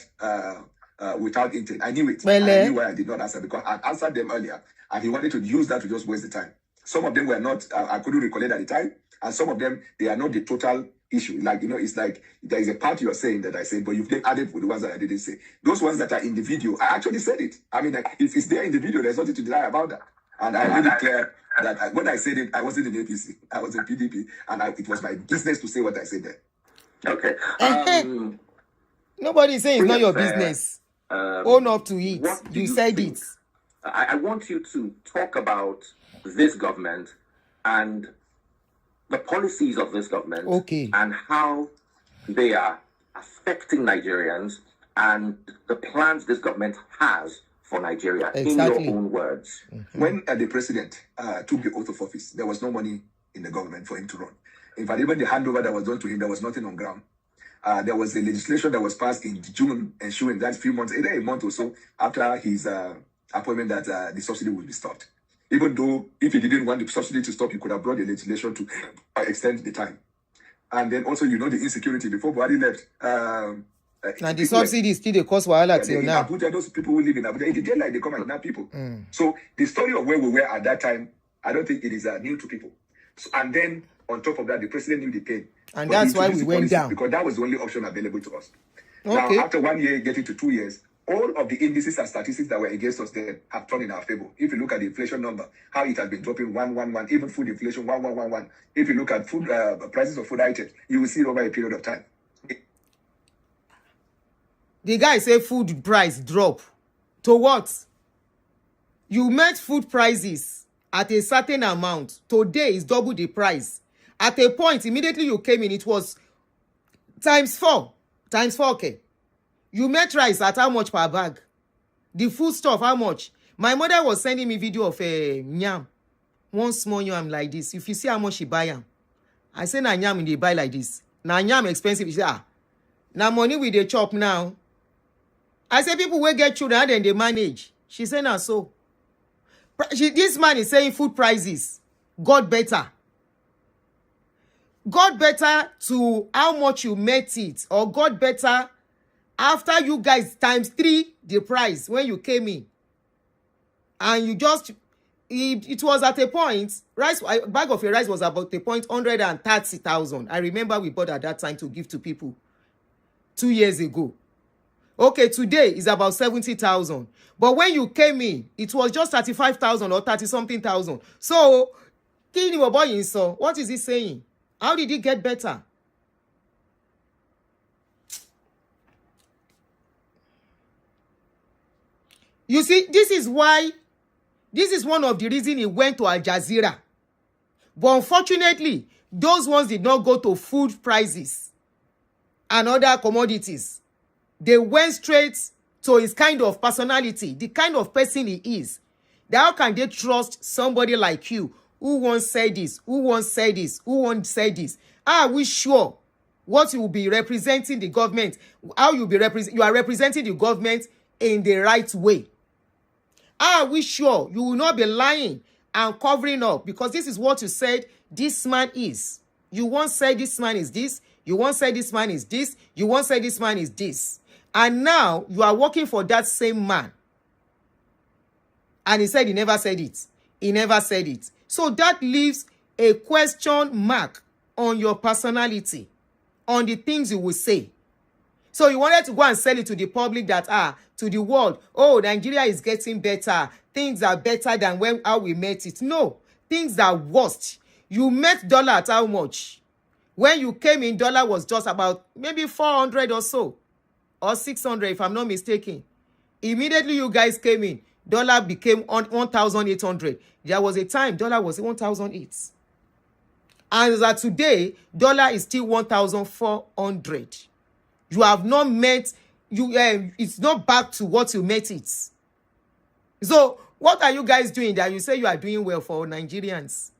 without intent. I knew it. I knew why I did not answer because I answered them earlier, and he wanted to use that to just waste the time. Some of them were not. I couldn't recollect at the time, and some of them they are not the total issue. Like, you know, it's like there is a part you're saying that I said, but you've then added with the ones that I didn't say. Those ones that are in the video, I actually said it. I mean, like, if it's there in the video, there's nothing to deny about that. And I made it clear that when I said it, I wasn't in APC. I was in PDP, and it was my business to say what I said there. Okay. Nobody is saying it's not your business. Own up to it. You said it. I want you to talk about this government and the policies of this government, and how they are affecting Nigerians and the plans this government has for Nigeria, in your own words. When the president took the oath of office, there was no money in the government for him to run. In fact, even the handover that was done to him, there was nothing on ground. There was a legislation that was passed in June ensuring that few months, either a month or so after his appointment, that the subsidy would be stopped. Even though if he didn't want the subsidy to stop, he could have brought the legislation to extend the time. And then also, you know, the insecurity before Buhari left. And the subsidy is still the cost wahala till now. Abuja, those people who live in Abuja, in the daylight, they come and kidnap people. So the story of where we were at that time, I don't think it is new to people. And then on top of that, the president knew the pain. And But that's he why introduced we the went policy down. because that was the only option available to us. Okay. Now, after 1 year, getting to 2 years, all of the indices and statistics that were against us then have turned in our favor. If you look at the inflation number, how it has been dropping 111, even food inflation 1111. If you look at food prices of food items, you will see it over a period of time. The guy say food price drop. To what? You met food prices at a certain amount. Today is double the price. At a point, immediately you came in, it was times 4. Times 4K. You met rice at how much per bag? The food stuff, how much? My mother was sending me video of a yam. One small yam like this. If you see how much she buy yam. I say na yam they buy like this. Na yam expensive. She say, na money with the chop now. I say people will get children and then they manage. She say na so. This man is saying food prices got better. Got better to how much you met it, or got better after you guys times 3 the price when you came in. And you just, it was at a point, rice, a bag of a rice was about a point 130,000. I remember we bought at that time to give to people 2 years ago. Okay, today is about 70,000. But when you came in, it was just 35,000 or 30-something thousand. So, what is he saying? How did it get better? You see, this is one of the reasons he went to Al Jazeera. But unfortunately, those ones did not go to food prices and other commodities. They went straight to his kind of personality, the kind of person he is. How can they trust somebody like you who once said this, who once said this, who once said this? Are we sure what you will be representing the government, how you are representing the government in the right way? Are we sure you will not be lying and covering up? Because this is what you said this man is. You once said this man is this. You once said this man is this. You once said this man is this. And now you are working for that same man. And he said he never said it. He never said it. So that leaves a question mark on your personality, on the things you will say. So you wanted to go and sell it to the public that, to the world, oh, Nigeria is getting better. Things are better than how we met it. No, things are worst. You met dollar at how much? When you came in, dollar was just about maybe 400 or so, or 600 if I'm not mistaken. Immediately you guys came in, dollar became 1,800. There was a time dollar was 1,008. And as of today, dollar is still 1,400. You have not met, it's not back to what you met it. So, what are you guys doing that you say you are doing well for Nigerians?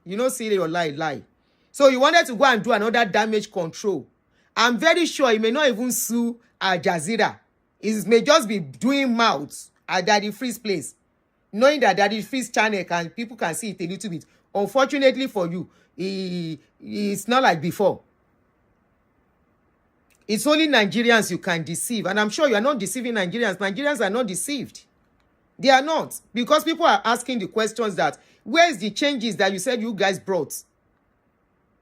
You know, see your lie. So, you wanted to go and do another damage control. I'm very sure he may not even sue Al Jazeera. He may just be doing mouths at Daddy Free's place, knowing that Daddy Free's channel people can see it a little bit. Unfortunately for you, it's not like before. It's only Nigerians you can deceive. And I'm sure you are not deceiving Nigerians. Nigerians are not deceived. They are not. Because people are asking the questions that, where's the changes that you said you guys brought?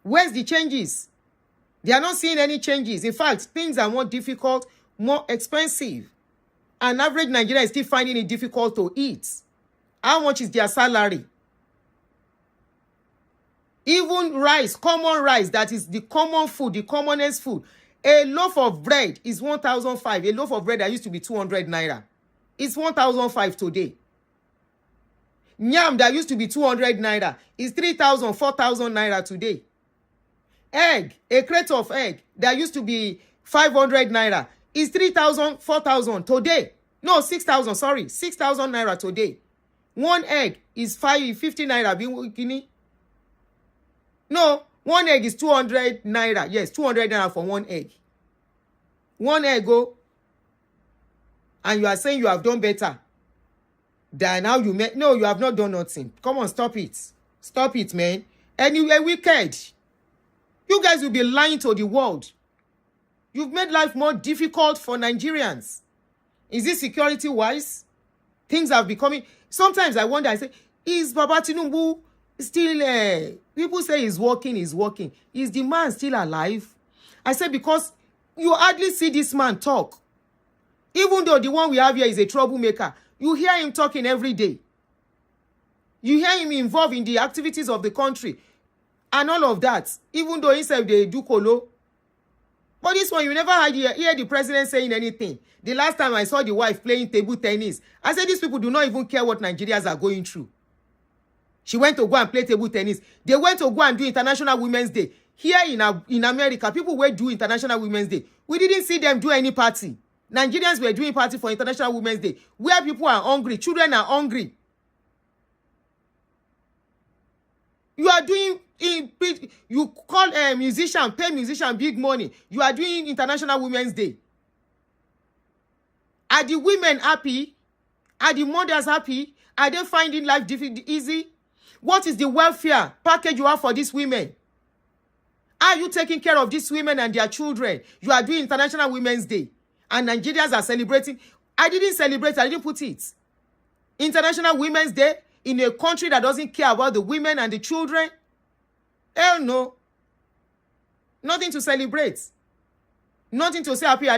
Where's the changes? They are not seeing any changes. In fact, things are more difficult, more expensive. An average Nigerian is still finding it difficult to eat. How much is their salary? Even rice, common rice, that is the common food, the commonest food. A loaf of bread is 1,500. A loaf of bread that used to be 200 naira. It's 1,500 today. Yam that used to be 200 naira is 3,000, 4,000 naira today. Egg, a crate of egg that used to be 500 naira is 3,000, 4,000 today. No, 6,000, sorry. 6,000 naira today. One egg is 50 naira. No, one egg is 200 naira. Yes, 200 naira for one egg. One egg, and you are saying you have done better than how you met. No, you have not done nothing. Come on, stop it. Stop it, man. Anyway, wicked. You guys will be lying to the world. You've made life more difficult for Nigerians. Is this security-wise? Things are becoming... Sometimes I wonder, I say, Is Baba Tinubu still, people say he's working. Is the man still alive? I said, because you hardly see this man talk. Even though the one we have here is a troublemaker, you hear him talking every day. You hear him involved in the activities of the country and all of that, even though himself they do colo. But this one, you never hear the president saying anything. The last time I saw the wife playing table tennis, I said these people do not even care what Nigerians are going through. She went to go and play table tennis. They went to go and do International Women's Day. Here in America, people were doing International Women's Day. We didn't see them do any party. Nigerians were doing party for International Women's Day, where people are hungry, children are hungry. You are doing, you call a musician, pay musician big money. You are doing International Women's Day. Are the women happy? Are the mothers happy? Are they finding life easy? What is the welfare package you have for these women? Are you taking care of these women and their children? You are doing International Women's Day. And Nigerians are celebrating. I didn't celebrate, I didn't put it. International Women's Day in a country that doesn't care about the women and the children? Hell no. Nothing to celebrate. Nothing to say happy.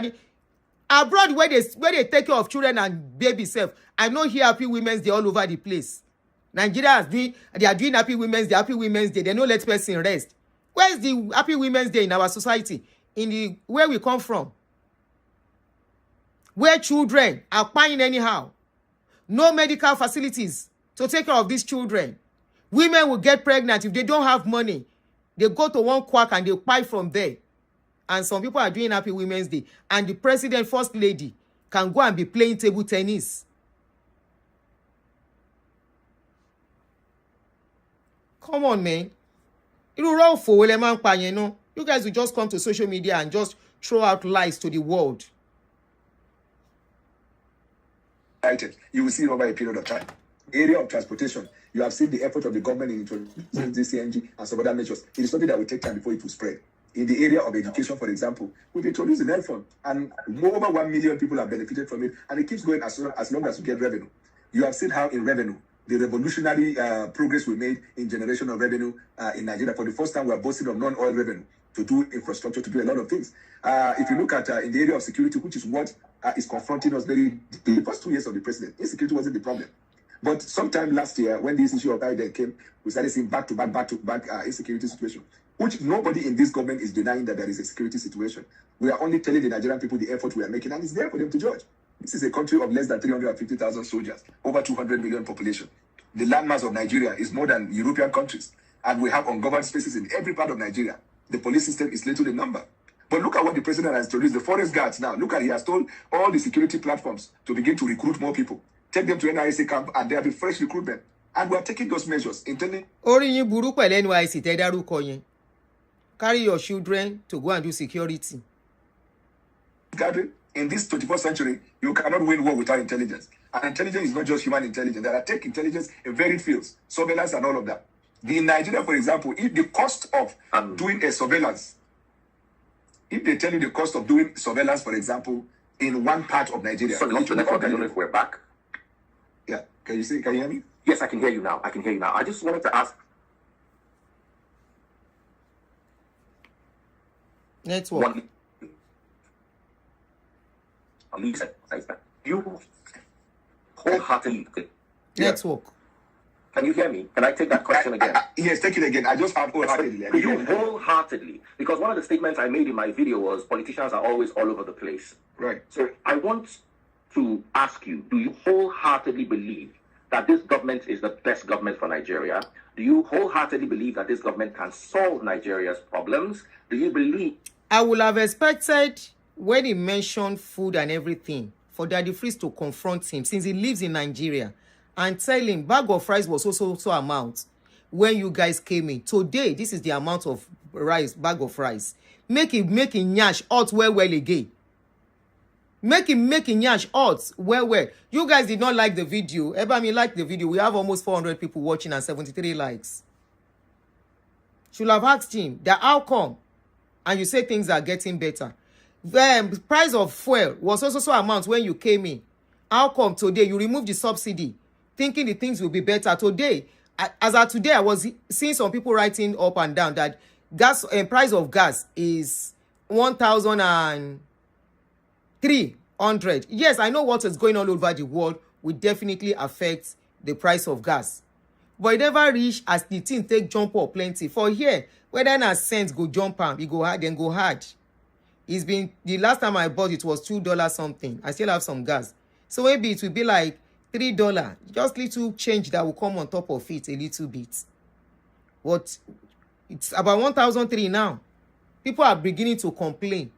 Abroad, where they take care of children and baby self, I know here Happy Women's Day all over the place. Nigeria they are doing Happy Women's Day. They don't let person rest. Where is the Happy Women's Day in our society? Where we come from? Where children are paying anyhow. No medical facilities to take care of these children. Women will get pregnant if they don't have money. They go to one quack and they buy from there. And some people are doing Happy Women's Day. And the president, first lady, can go and be playing table tennis. Come on, man. You guys will just come to social media and just throw out lies to the world. You will see it over a period of time. Area of transportation, you have seen the effort of the government in introducing the CNG and some other measures. It is something that will take time before it will spread. In the area of education, for example, we've introduced the iPhone, and over 1 million people have benefited from it, and it keeps going as long as you get revenue. You have seen how in revenue, the revolutionary progress we made in generation of revenue in Nigeria. For the first time, we are boasting of non-oil revenue to do infrastructure, to do a lot of things. If you look at in the area of security, which is what is confronting us the first 2 years of the president, insecurity wasn't the problem. But sometime last year, when this issue of Biden came, we started seeing back-to-back insecurity situation, which nobody in this government is denying that there is a security situation. We are only telling the Nigerian people the effort we are making, and it's there for them to judge. This is a country of less than 350,000 soldiers, over 200 million population. The landmass of Nigeria is more than European countries, and we have ungoverned spaces in every part of Nigeria. The police system is little in number. But look at what the president has introduced, the forest guards now. Look at, he has told all the security platforms to begin to recruit more people. Take them to NISA camp, and there will be fresh recruitment. And we are taking those measures, intending... Carry your children to go and do security. Gathering, in this 21st century, you cannot win war without intelligence. And intelligence is not just human intelligence. There are tech intelligence in varied fields, surveillance and all of that. In Nigeria, for example, if the cost of doing a surveillance, if they tell you the cost of doing surveillance, for example, in one part of Nigeria... Sorry, I don't know if we're back. Yeah, can you hear me? Yes, I can hear you now. I just wanted to ask... Network. You wholeheartedly... Network. Can you hear me? Can I take that question again? Yes, take it again. I just have wholeheartedly. You wholeheartedly, because one of the statements I made in my video was politicians are always all over the place. Right. So I want to ask you, do you wholeheartedly believe that this government is the best government for Nigeria? Do you wholeheartedly believe that this government can solve Nigeria's problems? Do you believe... I would have expected when he mentioned food and everything for Daddy Freeze to confront him, since he lives in Nigeria, and tell him bag of rice was also amount when you guys came in. Today, this is the amount of rice, bag of rice. Make him nyash hot well again. Make him nyash hot well. You guys did not like the video. Ebami liked the video. We have almost 400 people watching and 73 likes. Should have asked him the outcome. And you say things are getting better. The price of fuel was also amount when you came in. How come today you remove the subsidy? thinking the things will be better. Today, as of today, I was seeing some people writing up and down that gas price of gas is 1,300. Yes, I know what is going on all over the world will definitely affect the price of gas, but it never reach as the thing take jump up plenty. For here, whether na cents go jump am, e go hard, then go hard. It's been, the last time I bought it was $2 something. I still have some gas, so maybe it will be like $3, just little change that will come on top of it a little bit. But it's about 1,003 now. People are beginning to complain